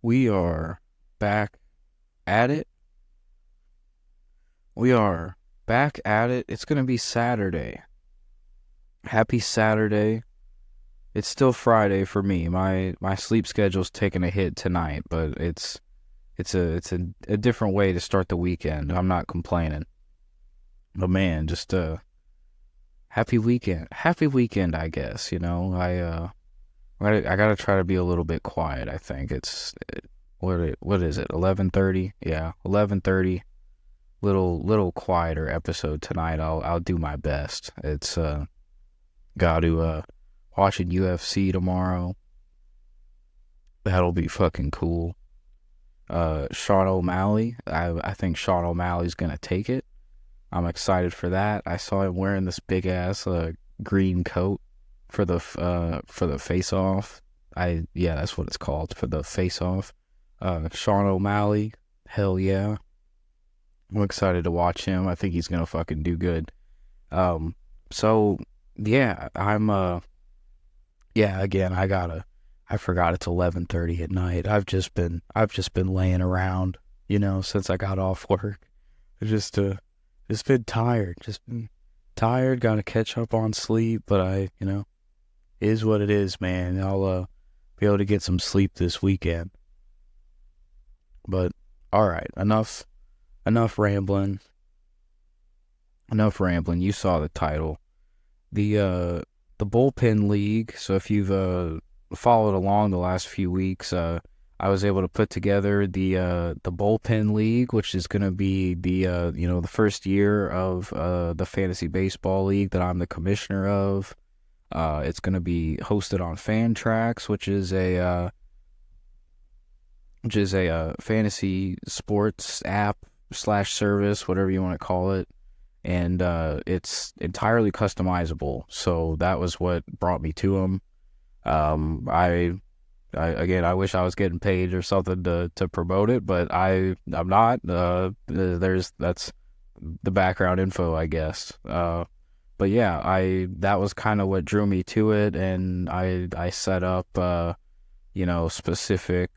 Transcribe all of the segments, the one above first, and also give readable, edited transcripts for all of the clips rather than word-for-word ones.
We are back at it. We are back at it. It's going to be Saturday. Happy Saturday. It's still Friday for me. My sleep schedule's taking a hit tonight, but it's a different way to start the weekend. I'm not complaining. But man, just happy weekend. Happy weekend, I guess, I got to try to be a little bit quiet, I think. What is it? 11:30? Yeah, 11:30. Little quieter episode tonight. I'll do my best. It's got to watching UFC tomorrow. That'll be fucking cool. Sean O'Malley. I think Sean O'Malley's gonna take it. I'm excited for that. I saw him wearing this big ass green coat for the face off. Yeah, that's what it's called, for the face off. Sean O'Malley. Hell yeah. I'm excited to watch him. I think he's gonna fucking do good. So yeah, again, I forgot it's 11:30 at night. I've just been laying around, since I got off work. Just been tired. Just been tired, gotta catch up on sleep, but is what it is, man. I'll be able to get some sleep this weekend. But all right, enough rambling. Enough rambling. You saw the title. The Bullpen League. So if you've followed along the last few weeks, I was able to put together the Bullpen League, which is going to be the first year of the Fantasy Baseball League that I'm the commissioner of. It's going to be hosted on Fantrax, which is a fantasy sports app slash service, whatever you want to call it. And it's entirely customizable. So that was what brought me to them. I wish I was getting paid or something to promote it, but I'm not. That's the background info, I guess. But yeah, that was kind of what drew me to it, and I set up specific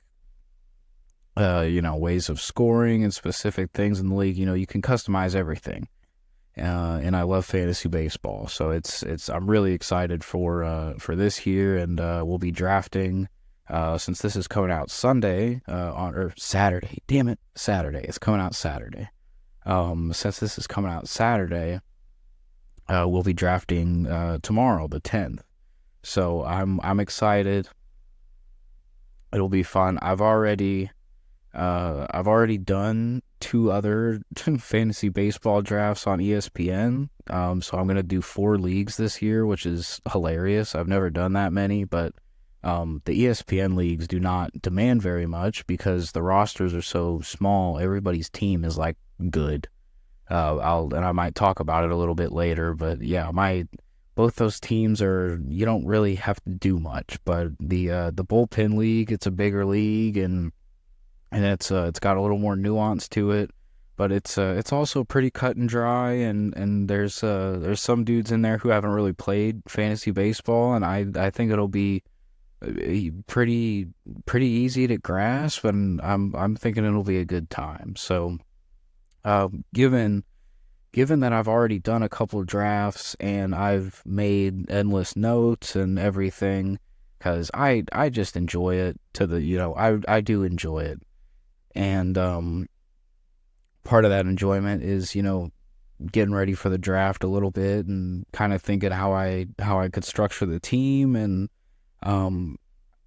ways of scoring and specific things in the league. You can customize everything. And I love fantasy baseball, so I'm really excited for this year, and we'll be drafting since this is coming out Sunday or Saturday. Damn it, Saturday! It's coming out Saturday. Since this is coming out Saturday, we'll be drafting tomorrow, the 10th. So I'm excited. It'll be fun. I've already done two other fantasy baseball drafts on ESPN. So I'm gonna do 4 leagues this year, which is hilarious. I've never done that many, but the ESPN leagues do not demand very much because the rosters are so small. Everybody's team is like good. I might talk about it a little bit later, but yeah, both those teams you don't really have to do much. But the Bullpen League, it's a bigger league, and it's got a little more nuance to it, but it's also pretty cut and dry, and there's some dudes in there who haven't really played fantasy baseball, and I think it'll be pretty easy to grasp, and I'm thinking it'll be a good time. So given that I've already done a couple of drafts and I've made endless notes and everything, because I just enjoy it I do enjoy it. And part of that enjoyment is, getting ready for the draft a little bit and kind of thinking how I could structure the team. And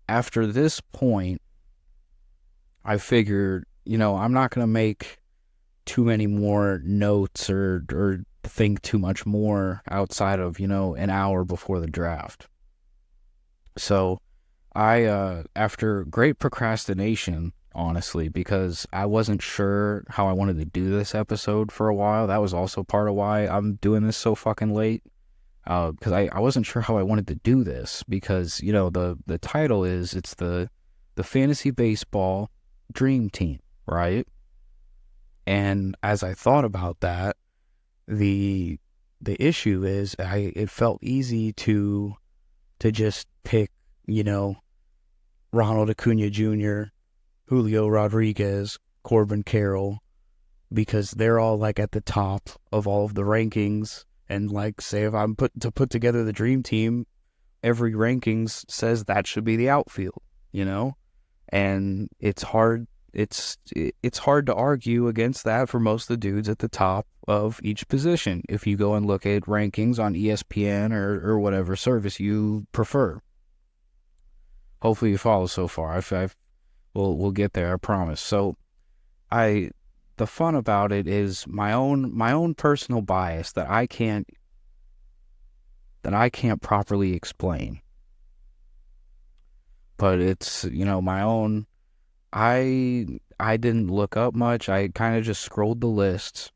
after this point, I figured, I'm not going to make too many more notes or think too much more outside of, an hour before the draft. So I, after great procrastination, honestly, because I wasn't sure how I wanted to do this episode for a while. That was also part of why I'm doing this so fucking late. Because I wasn't sure how I wanted to do this, because, the title it's the Fantasy Baseball Dream Team, right? And as I thought about that, the issue is it felt easy to just pick, Ronald Acuna Jr., Julio Rodriguez, Corbin Carroll, because they're all like at the top of all of the rankings. And like, say if I'm put together the dream team, every rankings says that should be the outfield, and it's hard. It's hard to argue against that for most of the dudes at the top of each position if you go and look at rankings on ESPN or whatever service you prefer. Hopefully you follow so far. We'll get there, I promise. So the fun about it is my own personal bias that I can't properly explain. But it's, my own. I didn't look up much. I kind of just scrolled the lists,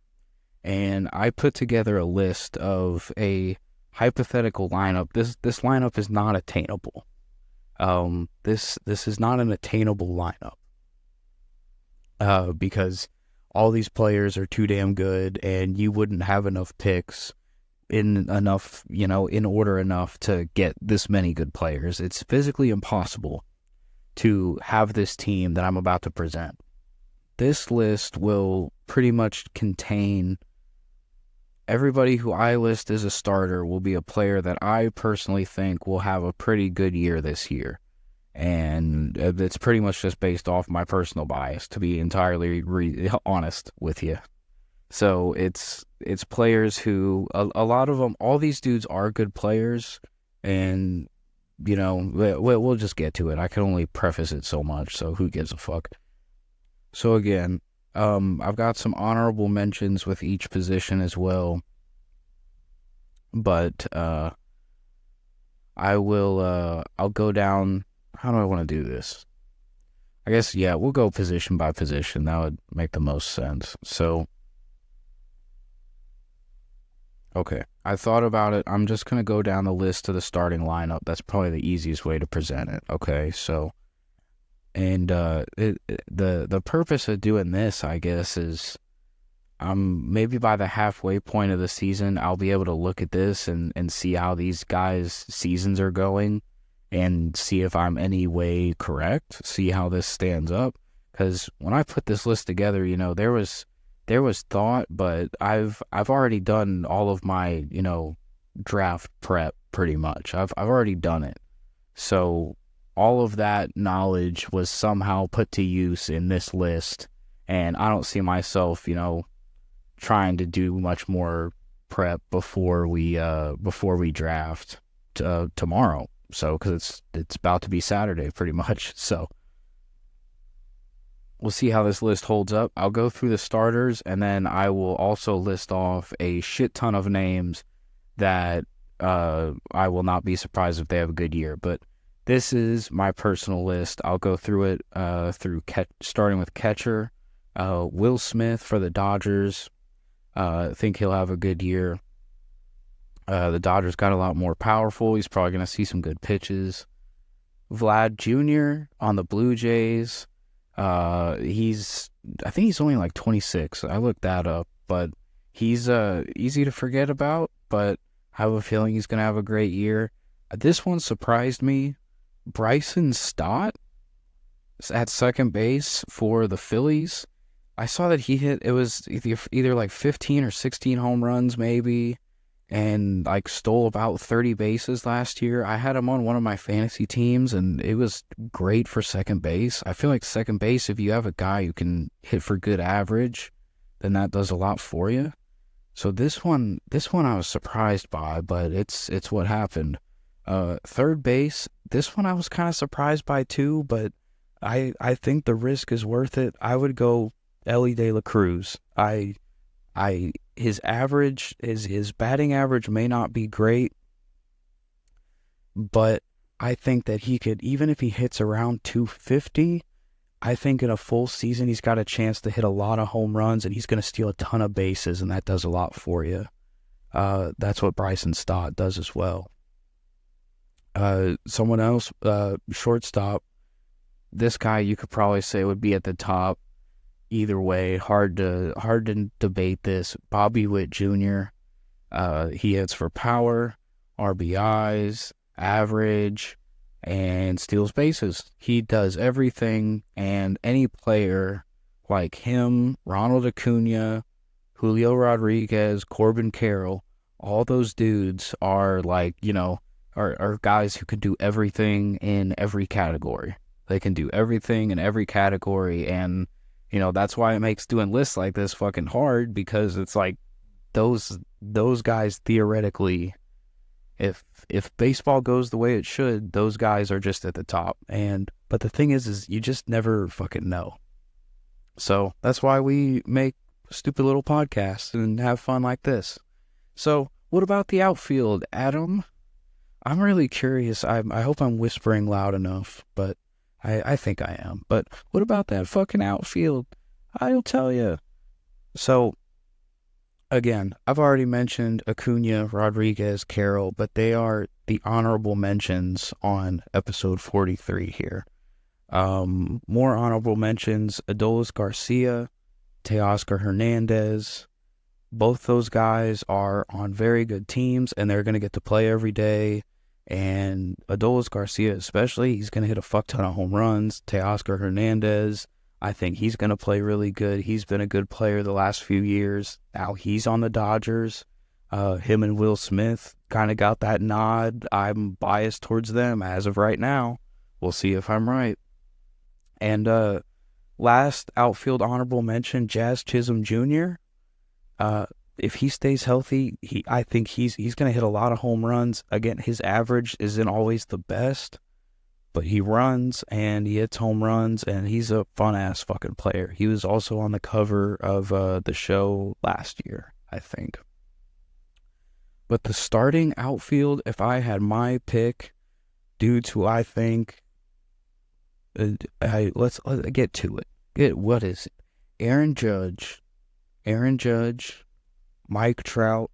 and I put together a list of a hypothetical lineup. This lineup is not attainable. This is not an attainable lineup. Because all these players are too damn good, and you wouldn't have enough picks in order enough to get this many good players. It's physically impossible to have this team that I'm about to present. This list will pretty much contain everybody who I list as a starter will be a player that I personally think will have a pretty good year this year. And it's pretty much just based off my personal bias, to be entirely honest with you. So it's players who, a lot of them, all these dudes are good players, and we'll just get to it. I can only preface it so much, so who gives a fuck? So again, I've got some honorable mentions with each position as well, but I'll go down. How do I want to do this? I guess, yeah, we'll go position by position. That would make the most sense. So, okay, I thought about it. I'm just going to go down the list to the starting lineup. That's probably the easiest way to present it. Okay, so, and the purpose of doing this, I guess, is maybe by the halfway point of the season, I'll be able to look at this and see how these guys' seasons are going and see if I'm any way correct, see how this stands up. Because when I put this list together, there was thought, but I've already done all of my, draft prep pretty much. I've already done it. So all of that knowledge was somehow put to use in this list, and I don't see myself, trying to do much more prep before we draft tomorrow. So, because it's about to be Saturday pretty much. So we'll see how this list holds up. I'll go through the starters, and then I will also list off a shit ton of names that I will not be surprised if they have a good year. But this is my personal list. I'll go through it starting with catcher. Will Smith for the Dodgers. I think he'll have a good year. The Dodgers got a lot more powerful. He's probably going to see some good pitches. Vlad Jr. on the Blue Jays. I think he's only like 26. I looked that up, but he's easy to forget about, but I have a feeling he's going to have a great year. This one surprised me. Bryson Stott at second base for the Phillies. I saw that he hit, it was either like 15 or 16 home runs maybe, and like stole about 30 bases last year. I had him on one of my fantasy teams, and it was great for second base. I feel like second base, if you have a guy who can hit for good average, then that does a lot for you. So this one I was surprised by, but it's what happened. Third base, this one I was kind of surprised by too, but I think the risk is worth it. I would go Elly De La Cruz. His batting average may not be great, but I think that he could, even if he hits around 250, I think in a full season he's got a chance to hit a lot of home runs, and he's going to steal a ton of bases, and that does a lot for you. That's what Bryson Stott does as well. Someone else, shortstop. This guy you could probably say would be at the top. Either way, hard to debate this. Bobby Witt Jr. He hits for power, RBIs, average. and steals bases. He does everything, and any player like him, Ronald Acuna, Julio Rodriguez, Corbin Carroll, all those dudes are like, are guys who can do everything in every category. They can do everything in every category, and that's why it makes doing lists like this fucking hard, because it's like those guys theoretically, if baseball goes the way it should, those guys are just at the top. But the thing is you just never fucking know. So that's why we make stupid little podcasts and have fun like this. So what about the outfield, Adam? I'm really curious. I hope I'm whispering loud enough, but I think I am. But what about that fucking outfield? I'll tell you. So, again, I've already mentioned Acuna, Rodriguez, Carroll, but they are the honorable mentions on episode 43 here. More honorable mentions: Adolis Garcia, Teoscar Hernandez. Both those guys are on very good teams, and they're going to get to play every day. And Adolis Garcia especially, he's going to hit a fuck ton of home runs. Teoscar Hernandez, I think he's going to play really good. He's been a good player the last few years. Now he's on the Dodgers. Him and Will Smith kind of got that nod. I'm biased towards them as of right now. We'll see if I'm right. And last outfield honorable mention, Jazz Chisholm Jr. If he stays healthy, I think he's going to hit a lot of home runs. Again, his average isn't always the best, but he runs and he hits home runs, and he's a fun-ass fucking player. He was also on the cover of the show last year, I think. But the starting outfield, if I had my pick, due to, I think, let's get to it. What is it? Aaron Judge, Mike Trout,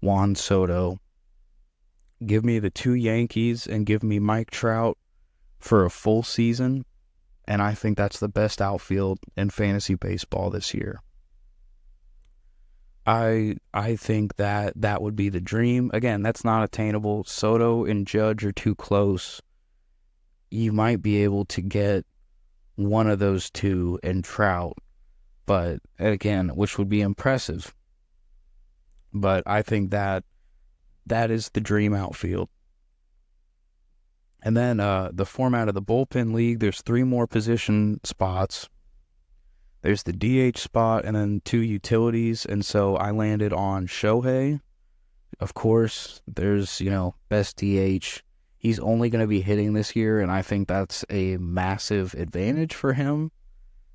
Juan Soto. Give me the two Yankees and give me Mike Trout for a full season, and I think that's the best outfield in fantasy baseball this year. I think that would be the dream. Again, that's not attainable. Soto and Judge are too close. You might be able to get one of those two in Trout, but again, which would be impressive. But I think that is the dream outfield. And then the format of the Bullpen League, there's 3 more position spots. There's the DH spot and then 2 utilities. And so I landed on Shohei. Of course, there's, best DH. He's only going to be hitting this year, and I think that's a massive advantage for him.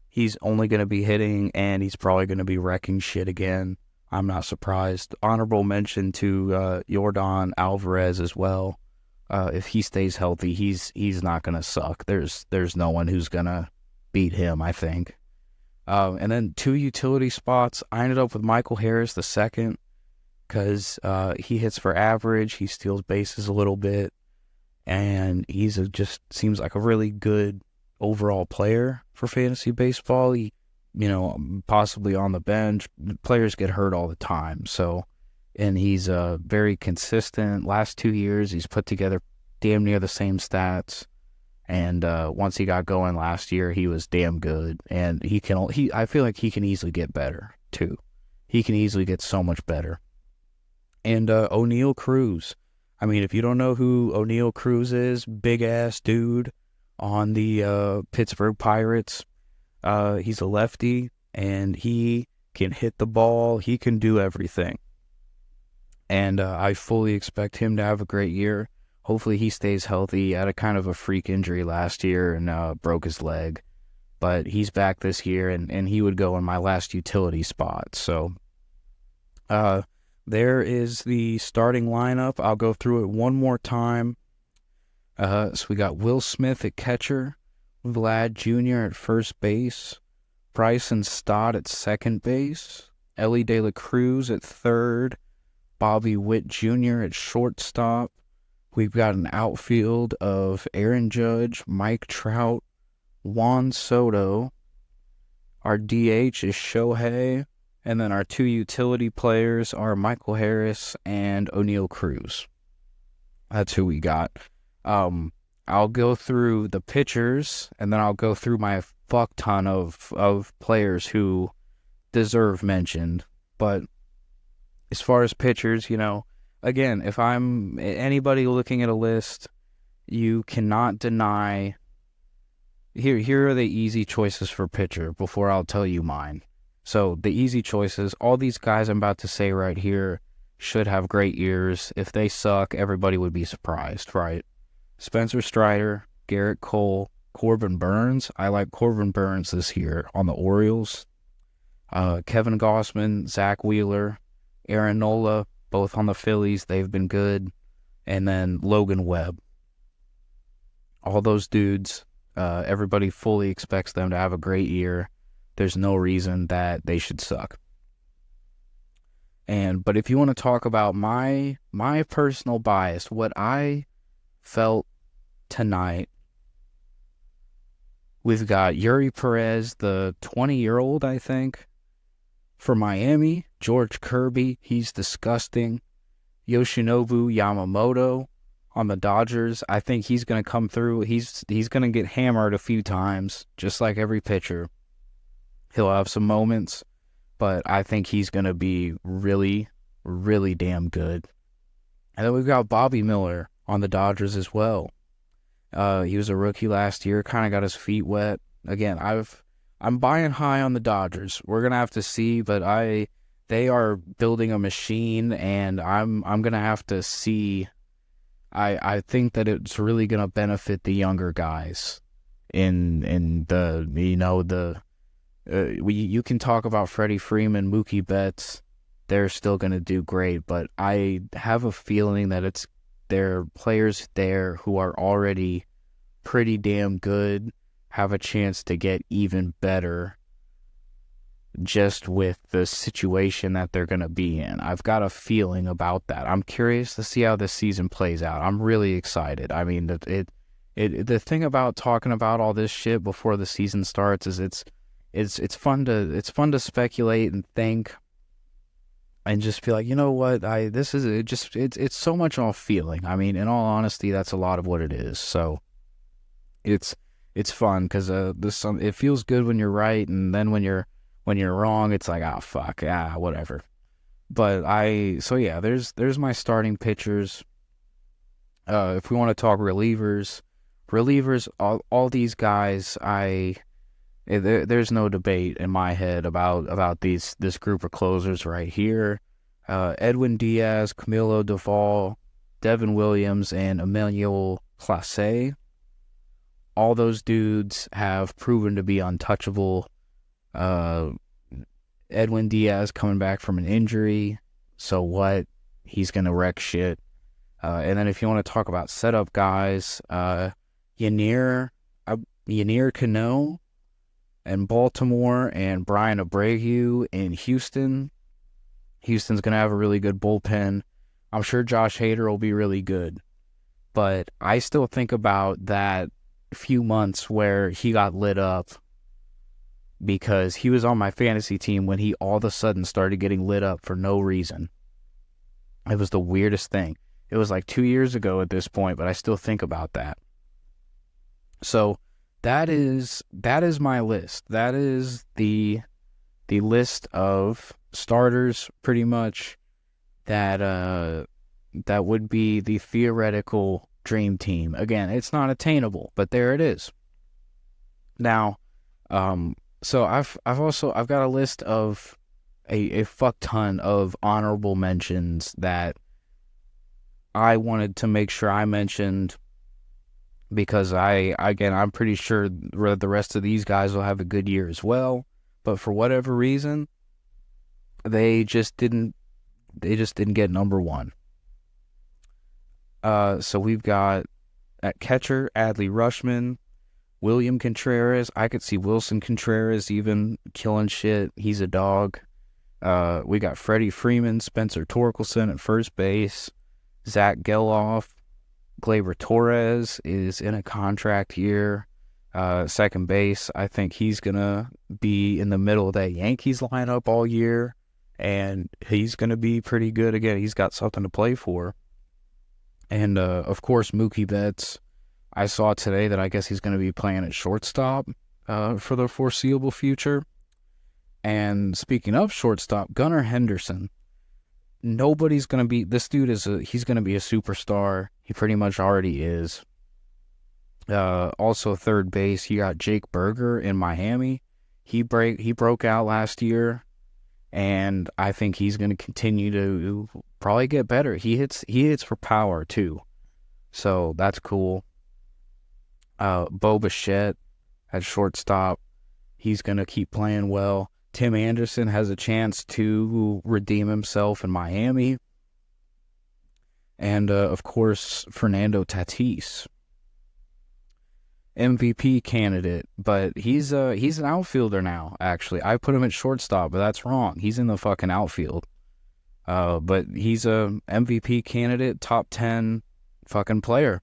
He's only going to be hitting, and he's probably going to be wrecking shit again. I'm not surprised. Honorable mention to Yordan Alvarez as well. If he stays healthy, he's not going to suck. There's no one who's going to beat him, I think. And then 2 utility spots. I ended up with Michael Harris II because he hits for average. He steals bases a little bit. And he's just seems like a really good overall player for fantasy baseball. He, possibly on the bench. Players get hurt all the time. So, and he's very consistent. Last 2 years, he's put together damn near the same stats. And once he got going last year, he was damn good. And I feel like he can easily get better too. He can easily get so much better. And O'Neal Cruz. I mean, if you don't know who O'Neal Cruz is, big ass dude on the Pittsburgh Pirates. He's a lefty, and he can hit the ball. He can do everything. And I fully expect him to have a great year. Hopefully he stays healthy. He had a kind of a freak injury last year and broke his leg. But he's back this year, and he would go in my last utility spot. So there is the starting lineup. I'll go through it one more time. So we got Will Smith at catcher, Vlad Jr. at first base, Bryson Stott at second base, Ellie De La Cruz at third, Bobby Witt Jr. at shortstop. We've got an outfield of Aaron Judge, Mike Trout, Juan Soto. Our DH is Shohei, and then our 2 utility players are Michael Harris and O'Neal Cruz. That's who we got. I I'll go through the pitchers, and then I'll go through my fuck ton of players who deserve mentioned. But as far as pitchers, again, if I'm anybody looking at a list, you cannot deny. Here are the easy choices for pitcher before I'll tell you mine. So the easy choices, all these guys I'm about to say right here should have great years. If they suck, everybody would be surprised, right? Spencer Strider, Garrett Cole, Corbin Burns. I like Corbin Burns this year on the Orioles. Kevin Gossman, Zach Wheeler, Aaron Nola, both on the Phillies. They've been good. And then Logan Webb. All those dudes, everybody fully expects them to have a great year. There's no reason that they should suck. But if you want to talk about my personal bias, what I felt tonight, we've got Yuri Perez, the 20-year-old, I think, for Miami. George Kirby, he's disgusting. Yoshinobu Yamamoto on the Dodgers, I think he's going to come through. He's going to get hammered a few times, just like every pitcher. He'll have some moments, but I think he's going to be really, really damn good. And then we've got Bobby Miller on the Dodgers as well. He was a rookie last year, kind of got his feet wet. Again, I'm buying high on the Dodgers. We're going to have to see, but they are building a machine, and I'm going to have to see. I think that it's really going to benefit the younger guys in the you can talk about Freddie Freeman, Mookie Betts. They're still going to do great, but I have a feeling that there are players there who are already pretty damn good, have a chance to get even better just with the situation that they're going to be in. I've got a feeling about that. I'm curious to see how this season plays out. I'm really excited. I mean, the thing about talking about all this shit before the season starts is it's fun to speculate and think and just feel like, you know what, it's so much all feeling. I mean, in all honesty, that's a lot of what it is. So it's fun because it feels good when you're right, and then when you're wrong, it's like, fuck, whatever. But there's my starting pitchers. If we want to talk relievers, all these guys, there's no debate in my head about this group of closers right here. Edwin Diaz, Camilo Doval, Devin Williams, and Emmanuel Clase. All those dudes have proven to be untouchable. Edwin Diaz coming back from an injury, so what? He's gonna wreck shit. And then if you want to talk about setup guys, Yanir Cano in Baltimore and Brian Abreu in Houston. Houston's gonna have a really good bullpen. I'm sure Josh Hader will be really good, but I still think about that few months where he got lit up because he was on my fantasy team when he all of a sudden started getting lit up for no reason. It was the weirdest thing. It was like 2 years ago at this point, but I still think about that. So that is my list. That is the list of starters, pretty much, that would be the theoretical dream team. Again, it's not attainable, but there it is. Now, so I've got a list of a fuck ton of honorable mentions that I wanted to make sure I mentioned, because I'm pretty sure the rest of these guys will have a good year as well, but for whatever reason, they just didn't get number one. So we've got at catcher Adley Rutschman, William Contreras. I could see Wilson Contreras even killing shit. He's a dog. We got Freddie Freeman, Spencer Torkelson at first base, Zach Geloff. Gleyber Torres is in a contract year. Second base, I think he's going to be in the middle of that Yankees lineup all year, and he's going to be pretty good. Again, he's got something to play for. And, of course, Mookie Betts, I saw today that I guess he's going to be playing at shortstop for the foreseeable future. And speaking of shortstop, Gunnar Henderson. Nobody's going to be, this dude he's going to be a superstar. He pretty much already is. Also third base, you got Jake Berger in Miami. He broke out last year, and I think he's going to continue to probably get better. He hits for power too, so that's cool. Bo Bichette at shortstop, he's going to keep playing well. Tim Anderson has a chance to redeem himself in Miami, and of course Fernando Tatis, MVP candidate, but he's an outfielder now. Actually, I put him at shortstop, but that's wrong. He's in the fucking outfield. But he's a MVP candidate, top 10 fucking player.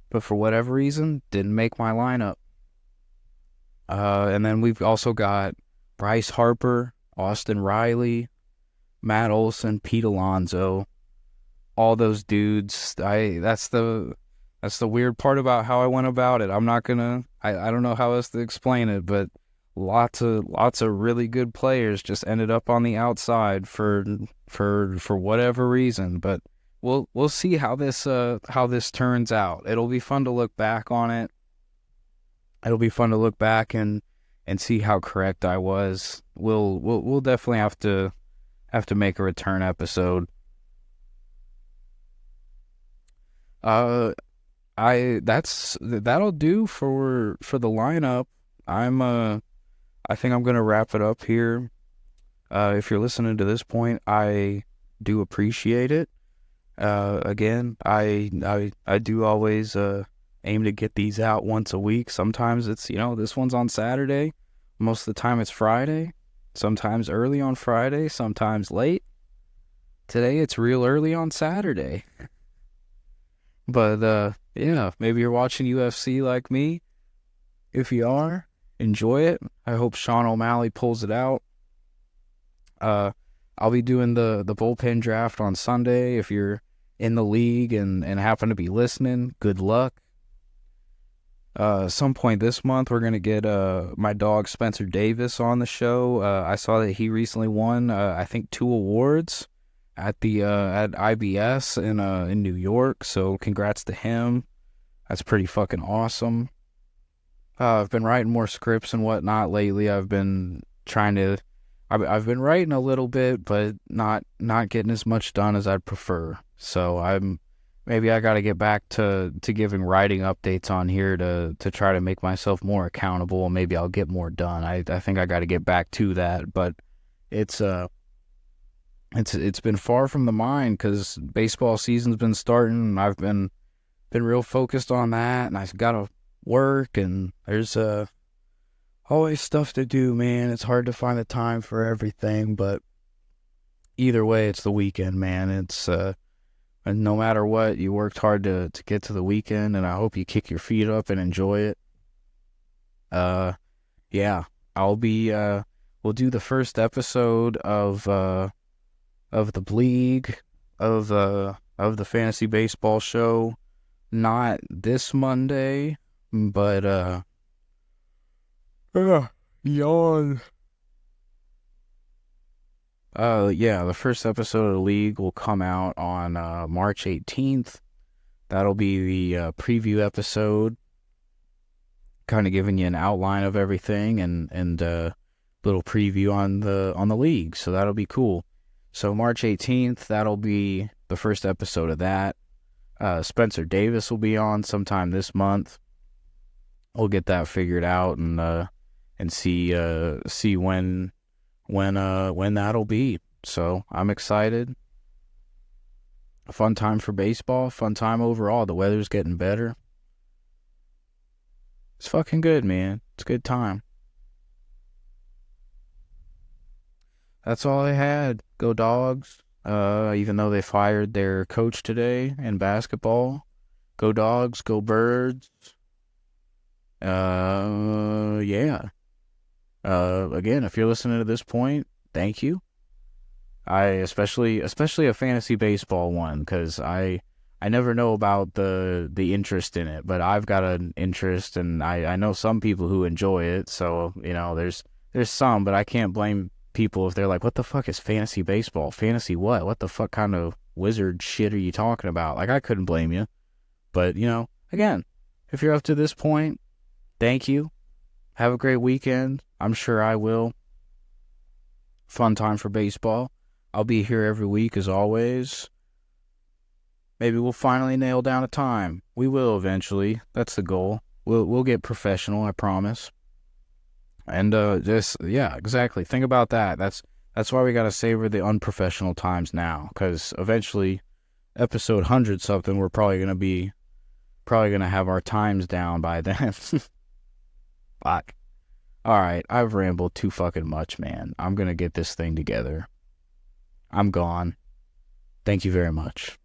But for whatever reason, didn't make my lineup. And then we've also got Bryce Harper, Austin Riley, Matt Olson, Pete Alonso, all those dudes. That's the weird part about how I went about it. I'm not gonna. I don't know how else to explain it, but lots of really good players just ended up on the outside for whatever reason. But we'll see how this turns out. It'll be fun to look back on it. It'll be fun to look back and see how correct I was. We'll definitely have to make a return episode. That'll do for the lineup. I think I'm gonna wrap it up here. If you're listening to this point, I do appreciate it. Again, I do always aim to get these out once a week. Sometimes it's, this one's on Saturday. Most of the time it's Friday. Sometimes early on Friday, sometimes late. Today it's real early on Saturday. But yeah, maybe you're watching UFC like me. If you are, enjoy it. I hope Sean O'Malley pulls it out. I'll be doing the bullpen draft on Sunday. If you're in the league and happen to be listening, good luck. Some point this month, we're going to get my dog Spencer Davis on the show. I saw that he recently won, I think, 2 awards at IBS in New York. So congrats to him. That's pretty fucking awesome. I've been writing more scripts and whatnot lately. I've been writing a little bit, but not getting as much done as I'd prefer. So maybe I got to get back to giving writing updates on here to try to make myself more accountable, and maybe I'll get more done. I think I got to get back to that, but it's been far from the mind because baseball season's been starting, and I've been real focused on that, and I've got to work, and there's always stuff to do, man. It's hard to find the time for everything, but either way, it's the weekend, man. It's and no matter what, you worked hard to get to the weekend, and I hope you kick your feet up and enjoy it. Yeah, we'll do the first episode of the league of the fantasy baseball show, not this Monday, but yawn. Yeah, the first episode of the league will come out on March 18th. That'll be the preview episode, kind of giving you an outline of everything and little preview on the league. So that'll be cool. So March 18th, that'll be the first episode of that. Spencer Davis will be on sometime this month. We'll get that figured out and see when that'll be. So I'm excited. A fun time for baseball, fun time overall. The weather's getting better. It's fucking good, man. It's a good time. That's all I had. Go Dogs. Even though they fired their coach today in basketball. Go Dogs, go Birds. Yeah. Again, if you're listening to this point, thank you. I especially a fantasy baseball one, because I I never know about the interest in it, but I've got an interest, and I know some people who enjoy it. So there's some, but I can't blame people if they're like, "What the fuck is fantasy baseball? Fantasy what? What the fuck kind of wizard shit are you talking about?" Like, I couldn't blame you, but again, if you're up to this point, thank you. Have a great weekend. I'm sure I will. Fun time for baseball. I'll be here every week as always. Maybe we'll finally nail down a time. We will eventually. That's the goal. We'll get professional, I promise. And yeah, exactly. Think about that. That's why we gotta savor the unprofessional times now, because eventually, episode 100 something, we're probably gonna have our times down by then. Fuck. All right, I've rambled too fucking much, man. I'm gonna get this thing together. I'm gone. Thank you very much.